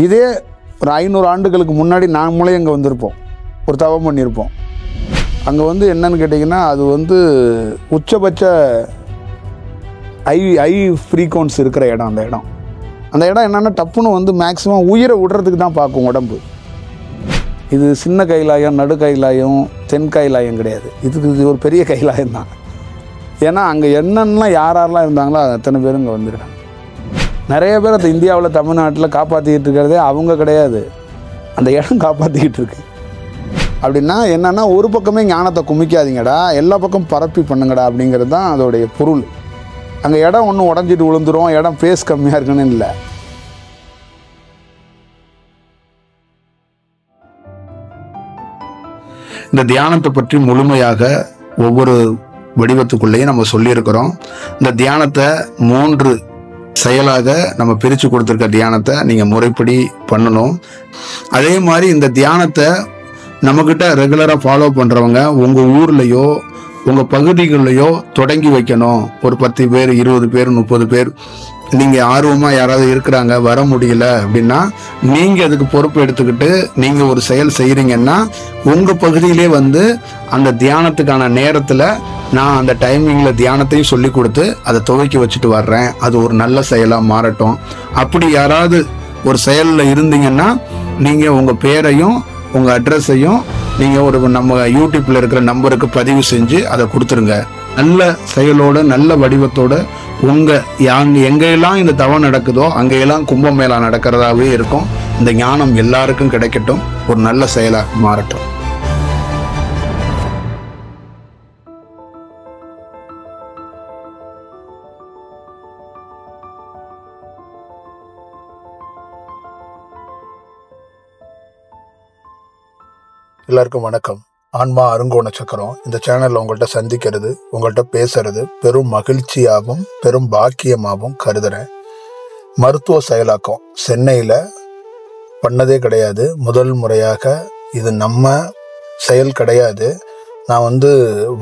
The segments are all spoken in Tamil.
இதே ஒரு 500 ஆண்டுகளுக்கு முன்னாடி நாமளே அங்கே வந்திருப்போம், ஒரு தவம் பண்ணியிருப்போம். அங்கே வந்து என்னன்னு கேட்டிங்கன்னா, அது வந்து உச்சபட்ச ஐ ஃப்ரீக்வன்சி இருக்கிற இடம். அந்த இடம் என்னென்னா டப்புன்னு வந்து மேக்ஸிமம் உயிரை விடுறதுக்கு தான் பார்க்கும் உடம்பு. இது சின்ன கைலாயம், நடு கைலாயம், தென் கைலாயம் கிடையாது. இது ஒரு பெரிய கைலாயம் தான். ஏன்னா அங்கே என்னென்னலாம் யாரெல்லாம் இருந்தாங்களோ அத்தனை பேர் இங்கே வந்துருக்காங்க. நிறைய பேர் அந்த இந்தியாவில் தமிழ்நாட்டில் காப்பாற்றிக்கிட்டு இருக்கிறதே அவங்க கிடையாது, அந்த இடம் காப்பாற்றிக்கிட்டு இருக்கு. அப்படின்னா என்னென்னா, ஒரு பக்கமே ஞானத்தை குமிக்காதீங்கடா, எல்லா பக்கம் பரப்பி பண்ணுங்கடா அப்படிங்கிறது தான் அதோடைய பொருள். அங்கே இடம் ஒன்று உடஞ்சிட்டு விழுந்துரும், இடம் ஃபேஸ் கம்மியாக இருக்குன்னு இல்லை. இந்த தியானத்தை பற்றி முழுமையாக ஒவ்வொரு வடிவத்துக்குள்ளேயும் நம்ம சொல்லியிருக்கிறோம். இந்த தியானத்தை 3 செயலாக நம்ம பிரித்து கொடுத்துருக்க தியானத்தை நீங்கள் முறைப்படி பண்ணணும். அதே மாதிரி இந்த தியானத்தை நம்மக்கிட்ட ரெகுலராக ஃபாலோ பண்ணுறவங்க உங்கள் ஊர்லேயோ உங்கள் பகுதிகளிலையோ தொடங்கி வைக்கணும். ஒரு 10 பேர், 20 பேர், 30 பேர் நீங்கள் ஆர்வமாக யாராவது இருக்கிறாங்க, வர முடியல அப்படின்னா நீங்கள் அதுக்கு பொறுப்பு எடுத்துக்கிட்டு நீங்கள் ஒரு செயல் செய்கிறீங்கன்னா உங்கள் பகுதியிலே வந்து அந்த தியானத்துக்கான நேரத்தில் நான் அந்த டைமிங்கில் தியானத்தையும் சொல்லி கொடுத்து அதை துவக்கி வச்சுட்டு வர்றேன். அது ஒரு நல்ல செயலாக மாறட்டும். அப்படி யாராவது ஒரு செயலில் இருந்தீங்கன்னா நீங்கள் உங்கள் பேரையும் உங்கள் அட்ரஸையும் நீங்கள் ஒரு நம்ம யூடியூப்பில் இருக்கிற நம்பருக்கு பதிவு செஞ்சு அதை கொடுத்துருங்க. நல்ல செயலோடு நல்ல வடிவத்தோடு எங்கெல்லாம் இந்த தவம் நடக்குதோ அங்கெல்லாம் கும்பமேளா நடக்கிறதாவே இருக்கும். இந்த ஞானம் எல்லாருக்கும் கிடைக்கட்டும், ஒரு நல்ல செயலாக மாறட்டும். எல்லாருக்கும் வணக்கம். ஆன்மா அருங்கோண சக்கரம். இந்த சேனல்ல உங்கள்கிட்ட சந்திக்கிறது, உங்கள்கிட்ட பேசுறது பெரும் மகிழ்ச்சியாகவும் பெரும் பாக்கியமாகவும் கருதுறேன். மருத்துவ செயலாக்கம் சென்னையில் பண்ணதே கிடையாது, முதல் முறையாக. இது நம்ம செயல் கிடையாது. நான் வந்து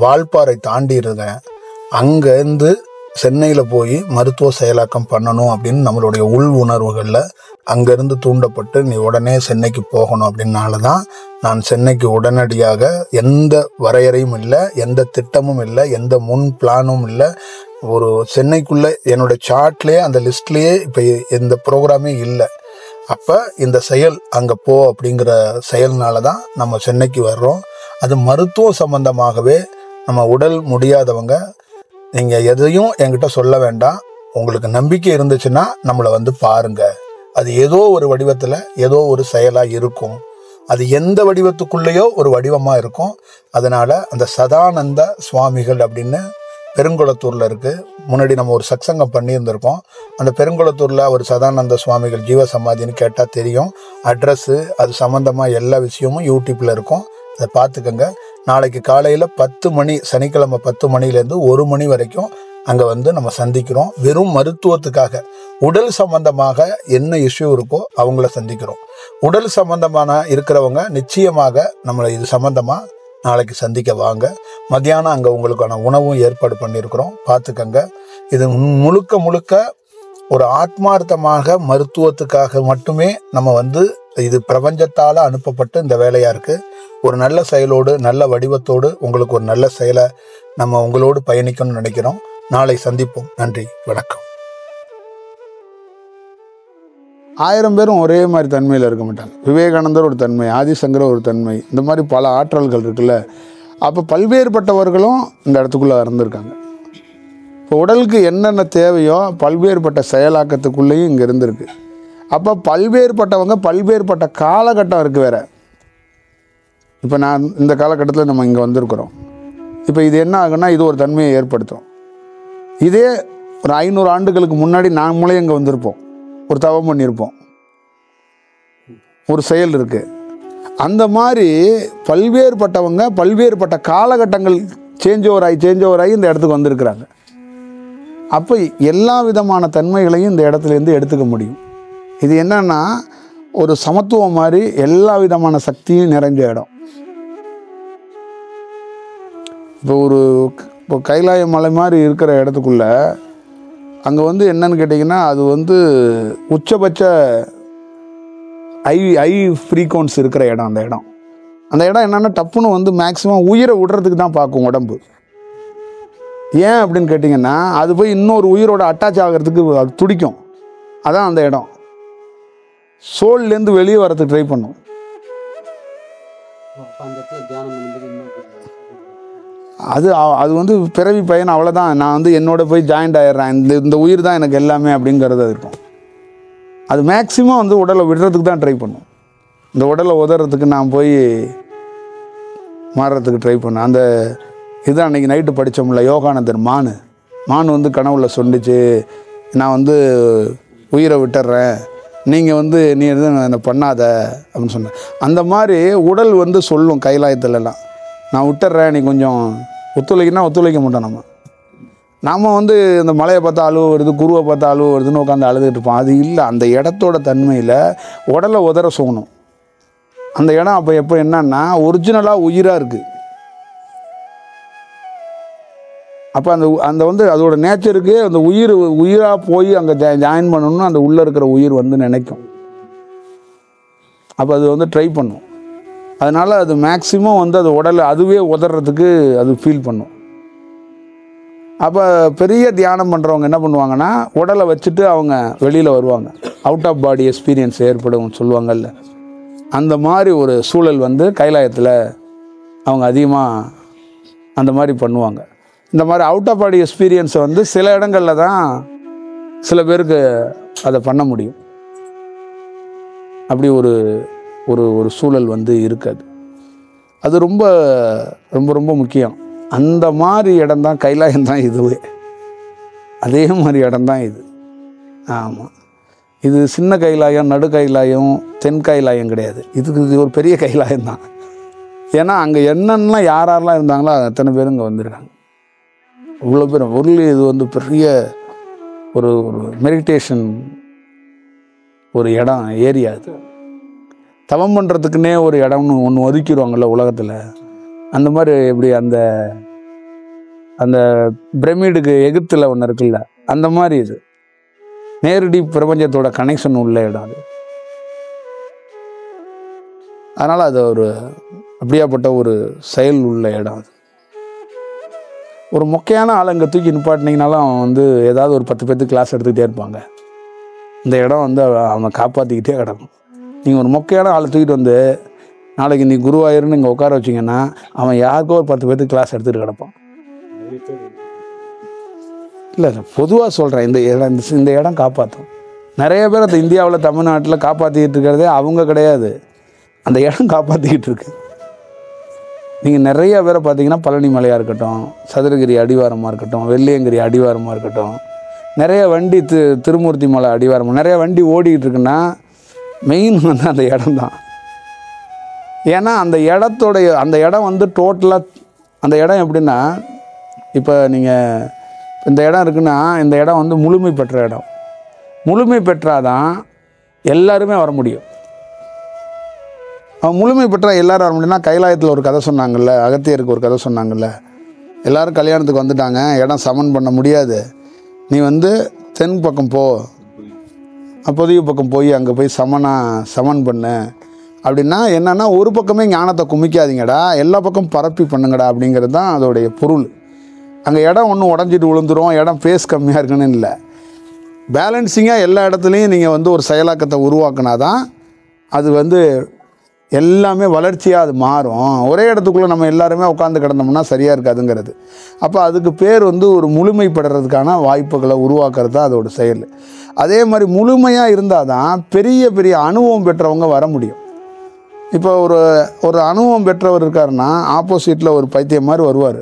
வால்பாறை தாண்டி இருக்கேன். அங்கேருந்து சென்னையில் போய் மருத்துவ செயலாக்கம் பண்ணணும் அப்படின்னு நம்மளுடைய உள் உணர்வுகளில் அங்கேருந்து தூண்டப்பட்டு நீ உடனே சென்னைக்கு போகணும் அப்படின்னால தான் நான் சென்னைக்கு உடனடியாக, எந்த வரையறையும் இல்லை, எந்த திட்டமும் இல்லை, எந்த முன் பிளானும் இல்லை. ஒரு சென்னைக்குள்ளே என்னோட சார்ட்லேயே அந்த லிஸ்ட்லேயே இப்போ எந்த ப்ரோக்ராமே இல்லை. அப்போ இந்த செயல் அங்கே போ அப்படிங்கிற செயல்னால தான் நம்ம சென்னைக்கு வர்றோம். அது மருத்துவ சம்பந்தமாகவே. நம்ம உடல் முடியாதவங்க நீங்கள் எதையும் என்கிட்ட சொல்ல வேண்டாம். உங்களுக்கு நம்பிக்கை இருந்துச்சுன்னா நம்மளை வந்து பாருங்க. அது ஏதோ ஒரு வடிவத்தில் ஏதோ ஒரு செயலாக இருக்கும். அது எந்த வடிவத்துக்குள்ளேயோ ஒரு வடிவமாக இருக்கும். அதனால் அந்த சதானந்த சுவாமிகள் அப்படின்னு பெருங்குளத்தூரில் இருக்குது. முன்னாடி நம்ம ஒரு சத்சங்கம் பண்ணியிருந்திருக்கோம். அந்த பெருங்குளத்தூரில் ஒரு சதானந்த சுவாமிகள் ஜீவ சமாதின்னு கேட்டால் தெரியும். அட்ரஸ்ஸு, அது சம்மந்தமாக எல்லா விஷயமும் யூடியூப்பில் இருக்கும். அதை பார்த்துக்கங்க. நாளைக்கு காலையில் 10 மணி, சனிக்கிழமை 10 மணிலேருந்து 1 மணி வரைக்கும் அங்கே வந்து நம்ம சந்திக்கிறோம். வெறும் மருத்துவத்துக்காக, உடல் சம்பந்தமாக என்ன இஷ்யூ இருக்கோ அவங்கள சந்திக்கிறோம். உடல் சம்பந்தமான இருக்கிறவங்க நிச்சயமாக நம்மளை இது சம்பந்தமாக நாளைக்கு சந்திக்க வாங்க. மத்தியானம் அங்கே உங்களுக்கான உணவும் ஏற்பாடு பண்ணியிருக்கிறோம், பார்த்துக்கங்க. இது முழுக்க ஒரு ஆத்மார்த்தமாக மருத்துவத்துக்காக மட்டுமே நம்ம வந்து இது பிரபஞ்சத்தால் அனுப்பப்பட்டு இந்த வேலையாக இருக்குது. ஒரு நல்ல செயலோடு நல்ல வடிவத்தோடு உங்களுக்கு ஒரு நல்ல செயலை நம்ம உங்களோடு பயணிக்கணும்னு நினைக்கிறோம். நாளை சந்திப்போம். நன்றி, வணக்கம். 1000 பேரும் ஒரே மாதிரி தன்மையில் இருக்க மாட்டாங்க. விவேகானந்தர் ஒரு தன்மை, ஆதிசங்கர் ஒரு தன்மை, இந்த மாதிரி பல ஆற்றல்கள் இருக்குல்ல. அப்போ பல்வேறுபட்டவர்களும் இந்த இடத்துக்குள்ளே இருந்திருக்காங்க. இப்போ உடலுக்கு என்னென்ன தேவையோ பல்வேறுபட்ட செயலாக்கத்துக்குள்ளேயும் இங்கே இருந்திருக்கு. அப்போ பல்வேறுபட்டவங்க பல்வேறுபட்ட காலகட்டம் இருக்குது வேறு. இப்போ நான் இந்த காலகட்டத்தில் நம்ம இங்கே வந்திருக்கிறோம். இப்போ இது என்ன ஆகுன்னா, இது ஒரு தன்மையை ஏற்படுத்தும். இதே ஒரு 500 ஆண்டுகளுக்கு முன்னாடி நாமளே இங்கே வந்திருப்போம், ஒரு தவம் பண்ணியிருப்போம், ஒரு செயல் இருக்குது. அந்த மாதிரி பல்வேறுபட்டவங்க பல்வேறுபட்ட காலகட்டங்கள் சேஞ்ச் ஓவர் ஆகி இந்த இடத்துக்கு வந்திருக்கிறாங்க. அப்போ எல்லா விதமான தன்மைகளையும் இந்த இடத்துலேருந்து எடுத்துக்க முடியும். இது என்னன்னா, ஒரு சமத்துவம் மாதிரி எல்லா விதமான சக்தியும் நிறைஞ்ச இடம். இப்போ கைலாய மலை மாதிரி இருக்கிற இடத்துக்குள்ள அங்கே வந்து என்னன்னு கேட்டிங்கன்னா, அது வந்து உச்சபட்ச ஐ ஃப்ரீக்வன்சி இருக்கிற இடம் அந்த இடம். அந்த இடம் என்னென்னா டப்புன்னு வந்து மேக்ஸிமம் உயிரை விடுறதுக்கு தான் பார்க்கும் உடம்பு. ஏன் அப்படின்னு கேட்டிங்கன்னா அது போய் இன்னொரு உயிரோட அட்டாச் ஆகிறதுக்கு அது துடிக்கும். அதான் அந்த இடம் சோல்லேருந்து வெளியே வரதுக்கு ட்ரை பண்ணும். அது அது வந்து பிறவி பயன், அவ்வளோதான். நான் வந்து என்னோட போய் ஜாயிண்ட் ஆயிடுறேன், இந்த உயிர் தான் எனக்கு எல்லாமே அப்படிங்கிறது இருக்கும். அது மேக்ஸிமம் வந்து உடலை விடுறதுக்கு தான் ட்ரை பண்ணும். இந்த உடலை உதறதுக்கு நான் போய் மாறுறதுக்கு ட்ரை பண்ணேன். அந்த இதுதான் அன்றைக்கி நைட்டு படித்தோம்ல, யோகானந்தர் மான் வந்து கனவுல சொல்லிச்சு, நான் வந்து உயிரை விட்டுறேன், நீங்கள் வந்து நீ எதுவும் என்னை பண்ணாத அப்படின்னு சொன்னேன். அந்த மாதிரி உடல் வந்து சொல்லும் கைலாயத்துலலாம், நான் விட்டுறேன், நீ கொஞ்சம் ஒத்துழைக்குன்னா ஒத்துழைக்க மாட்டோம். நாம் வந்து இந்த மலையை பார்த்தா அழுவ வருது, குருவை பார்த்தா அழுவ வருதுன்னு உட்காந்து அழுதுகிட்டு இருப்போம். அது இல்லை, அந்த இடத்தோட தன்மையில் உடலை உதற சோகணும். அந்த இடம் அப்போ எப்போ என்னன்னா ஒரிஜினலாக உயிராக இருக்குது. அப்போ அந்த வந்து அதோட நேச்சருக்கு அந்த உயிராக போய் அங்கே ஜாயின் பண்ணணும்னு அந்த உள்ளே இருக்கிற உயிர் வந்து நினைக்கும். அப்போ அது வந்து ட்ரை பண்ணும். அதனால் அது மேக்ஸிமம் வந்து அது உடலை அதுவே உதறதுக்கு அது ஃபீல் பண்ணும். அப்போ பெரிய தியானம் பண்ணுறவங்க என்ன பண்ணுவாங்கன்னா உடலை வச்சுட்டு அவங்க வெளியில் வருவாங்க. அவுட் ஆஃப் பாடி எக்ஸ்பீரியன்ஸ் ஏற்படும் சொல்லுவாங்கல்ல, அந்த மாதிரி ஒரு சூழல் வந்து கைலாயத்தில் அவங்க அதிகமாக அந்த மாதிரி பண்ணுவாங்க. இந்த மாதிரி அவுட் ஆஃப் பாடி எக்ஸ்பீரியன்ஸை வந்து சில இடங்களில் தான் சில பேருக்கு அதை பண்ண முடியும். அப்படி ஒரு ஒரு ஒரு சூழல் வந்து இருக்காது. அது ரொம்ப ரொம்ப ரொம்ப முக்கியம். அந்த மாதிரி இடம்தான் கைலாயம் தான் இதுவே. அதே மாதிரி இடம்தான் இது. ஆமாம், இது சின்ன கைலாயம், நடு கைலாயம், தென் கைலாயம் கிடையாது. இது ஒரு பெரிய கைலாயம் தான். ஏன்னா அங்கே என்னென்னலாம் யாரெல்லாம் இருந்தாங்களோ அத்தனை பேரும் இங்கே வந்திருக்காங்க. இவ்வளோ பேர் ஒருளி. இது வந்து பெரிய ஒரு மெடிடேஷன் ஒரு இடம், ஏரியா. அது தவம் பண்ணுறதுக்குன்னே ஒரு இடம்னு ஒன்று ஒதுக்கிடுவாங்கள்ல உலகத்தில். அந்த மாதிரி எப்படி அந்த அந்த பிரமிடுக்கு எகிப்தில் ஒன்று இருக்குல்ல, அந்த மாதிரி இது நேரடி பிரபஞ்சத்தோட கனெக்ஷன் உள்ள இடம் அது. அதனால் அது ஒரு அப்படியாப்பட்ட ஒரு செயல் உள்ள இடம் அது. ஒரு மொக்கையான ஆள் அங்கே தூக்கி நிப்பாட்டினீங்கனாலும் அவன் வந்து ஏதாவது ஒரு 10 பேர்த்துக்கு கிளாஸ் எடுத்துக்கிட்டே இருப்பாங்க. இந்த இடம் வந்து அவனை காப்பாற்றிக்கிட்டே கிடக்கும். நீங்கள் ஒரு மொக்கையான ஆளை தூக்கிட்டு வந்து நாளைக்கு நீ குருவாயிருன்னு இங்கே உட்கார வச்சிங்கன்னா அவன் யாருக்கோ ஒரு 10 பேர்த்துக்கு கிளாஸ் எடுத்துகிட்டு கிடப்பான். இல்லை, பொதுவாக சொல்கிறேன், இந்த இடம் காப்பாற்றும். நிறைய பேர் அந்த இந்தியாவில் தமிழ்நாட்டில் காப்பாற்றிக்கிட்டு இருக்கிறதே அவங்க கிடையாது, அந்த இடம் காப்பாற்றிக்கிட்டு இருக்கு. நீங்கள் நிறைய பேரை பார்த்தீங்கன்னா பழனி மலையாக இருக்கட்டும், சதுரகிரி அடிவாரமாக இருக்கட்டும், வெள்ளியங்கிரி அடிவாரமாக இருக்கட்டும், நிறைய வண்டி திருமூர்த்தி மலை அடிவாரம் நிறைய வண்டி ஓடிக்கிட்டு இருக்குன்னா மெயின் வந்து அந்த இடம் தான். ஏன்னா அந்த இடம் வந்து டோட்டலாக அந்த இடம் எப்படின்னா, இப்போ நீங்கள் இந்த இடம் இருக்குன்னா இந்த இடம் வந்து முழுமை பெற்ற இடம். முழுமை பெற்றாதான் எல்லாருமே வர முடியும். அவன் முழுமை பெற்றால் எல்லோரும் வர முடியும்னா, கைலாயத்தில் ஒரு கதை சொன்னாங்கல்ல, அகத்தியருக்கு ஒரு கதை சொன்னாங்கல்ல, எல்லோரும் கல்யாணத்துக்கு வந்துட்டாங்க, இடம் சமன் பண்ண முடியாது, நீ வந்து தென் பக்கம் போ, பொதிய பக்கம் போய் அங்கே போய் சமன் பண்ணு அப்படின்னா என்னென்னா, ஒரு பக்கமே ஞானத்தை குமிக்காதீங்கடா, எல்லா பக்கம் பரப்பி பண்ணுங்கடா அப்படிங்கிறது தான் அதோடைய பொருள். அங்கே இடம் ஒன்றும் உடஞ்சிட்டு விழுந்துரும், இடம் பேஸ் கம்மியாக இருக்குன்னு இல்லை, பேலன்சிங்காக எல்லா இடத்துலையும் நீங்கள் வந்து ஒரு செயலாக்கத்தை உருவாக்குனா தான் அது வந்து எல்லாமே வளர்ச்சியாக அது மாறும். ஒரே இடத்துக்குள்ளே நம்ம எல்லாருமே உட்காந்து கிடந்தோம்னா சரியாக இருக்காதுங்கிறது. அப்போ அதுக்கு பேர் வந்து ஒரு முழுமைப்படுறதுக்கான வாய்ப்புகளை உருவாக்குறது தான் அதோட செயல். அதே மாதிரி முழுமையாக இருந்தால் தான் பெரிய பெரிய அனுபவம் பெற்றவங்க வர முடியும். இப்போ ஒரு அனுபவம் பெற்றவர் இருக்காருன்னா ஆப்போசிட்டில் ஒரு பைத்தியம் மாதிரி வருவார்.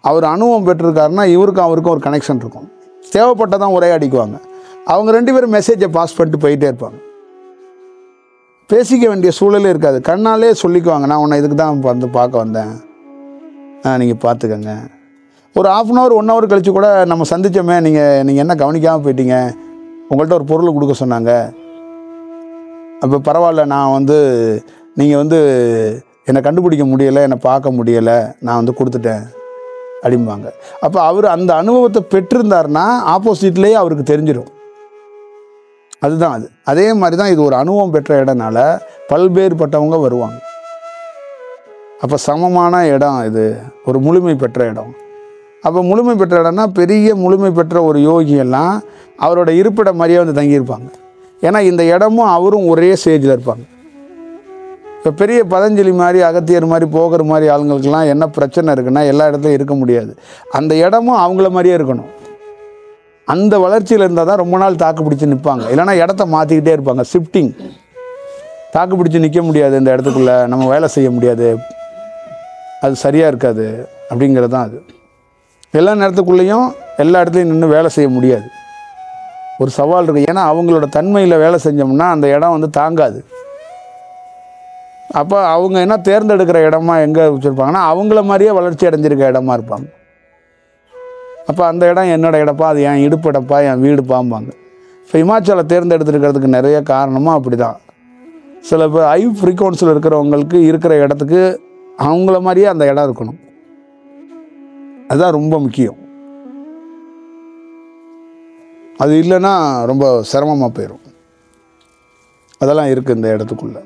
அவர் அனுபவம் பெற்றிருக்காருன்னா அவருக்கும் ஒரு கனெக்ஷன் இருக்கும். தேவைப்பட்டதான் உரையாடிக்குவாங்க. அவங்க 2 பேரும் மெசேஜை பாஸ் பண்ணிட்டு போயிட்டே இருப்பாங்க. பேசிக்க வேண்டிய சூழலே இருக்காது. கண்ணாலே சொல்லிக்குவாங்க, நான் உன்னை இதுக்கு தான் வந்து பார்க்க வந்தேன், நீங்கள் பார்த்துக்கங்க. ஒரு 1/2 hour 1 hour கழித்து கூட நம்ம சந்தித்தோமே, நீங்கள் என்ன கவனிக்காமல் போயிட்டீங்க, உங்கள்கிட்ட ஒரு பொருள் கொடுக்க சொன்னாங்க, அப்போ பரவாயில்ல, நான் வந்து நீங்கள் வந்து என்னை கண்டுபிடிக்க முடியலை, என்னை பார்க்க முடியலை, நான் வந்து கொடுத்துட்டேன் அப்படிம்பாங்க. அப்போ அவர் அந்த அனுபவத்தை பெற்றிருந்தாருன்னா ஆப்போசிட்லேயே அவருக்கு தெரிஞ்சிடும். அதுதான் அது. அதே மாதிரி தான் இது ஒரு அனுபவம் பெற்ற இடம்னால பல்வேறுபட்டவங்க வருவாங்க. அப்போ சமமான இடம், இது ஒரு முழுமை பெற்ற இடம். அப்போ முழுமை பெற்ற இடம்னா பெரிய முழுமை பெற்ற ஒரு யோகியெல்லாம் அவரோட இருப்பிடம் மாதிரியே வந்து தங்கியிருப்பாங்க. ஏன்னா இந்த இடமும் அவரும் ஒரே ஸ்டேஜில் இருப்பாங்க. இப்போ பெரிய பதஞ்சலி மாதிரி அகத்தியர் மாதிரி போகிற மாதிரி ஆளுங்களுக்கெல்லாம் என்ன பிரச்சனை இருக்குன்னா எல்லா இடத்துலையும் இருக்க முடியாது. அந்த இடமும் அவங்கள மாதிரியே இருக்கணும். அந்த வளர்ச்சியில் இருந்தால் தான் ரொம்ப நாள் தாக்கு பிடிச்சி நிற்பாங்க. இல்லைனா இடத்த மாற்றிக்கிட்டே இருப்பாங்க. ஷிஃப்டிங். தாக்கு பிடிச்சி நிற்க முடியாது, இந்த இடத்துக்குள்ளே நம்ம வேலை செய்ய முடியாது, அது சரியாக இருக்காது அப்படிங்கிறது தான் அது. எல்லா நேரத்துக்குள்ளேயும் எல்லா இடத்துலையும் நின்று வேலை செய்ய முடியாது. ஒரு சவால் இருக்குது. ஏன்னா அவங்களோட தன்மையில் வேலை செஞ்சோம்னா அந்த இடம் வந்து தாங்காது. அப்போ அவங்க என்ன தேர்ந்தெடுக்கிற இடமா எங்கே வச்சுருப்பாங்கன்னா அவங்கள மாதிரியே வளர்ச்சி அடைஞ்சிருக்க இடமா இருப்பாங்க. அப்போ அந்த இடம் என்னோடய இடப்பா, அது என் இடுப்பிடப்பா, என் வீடு பாம்பாங்க. இப்போ இமாச்சலை தேர்ந்தெடுத்துருக்கிறதுக்கு நிறைய காரணமாக அப்படி தான். சில பேர் ஹை ஃப்ரீக்வன்சியில் இருக்கிறவங்களுக்கு இருக்கிற இடத்துக்கு அவங்கள மாதிரியே அந்த இடம் இருக்கணும். அதுதான் ரொம்ப முக்கியம். அது இல்லைன்னா ரொம்ப சிரமமாக போயிடும். அதெல்லாம் இருக்குது இந்த இடத்துக்குள்ளே.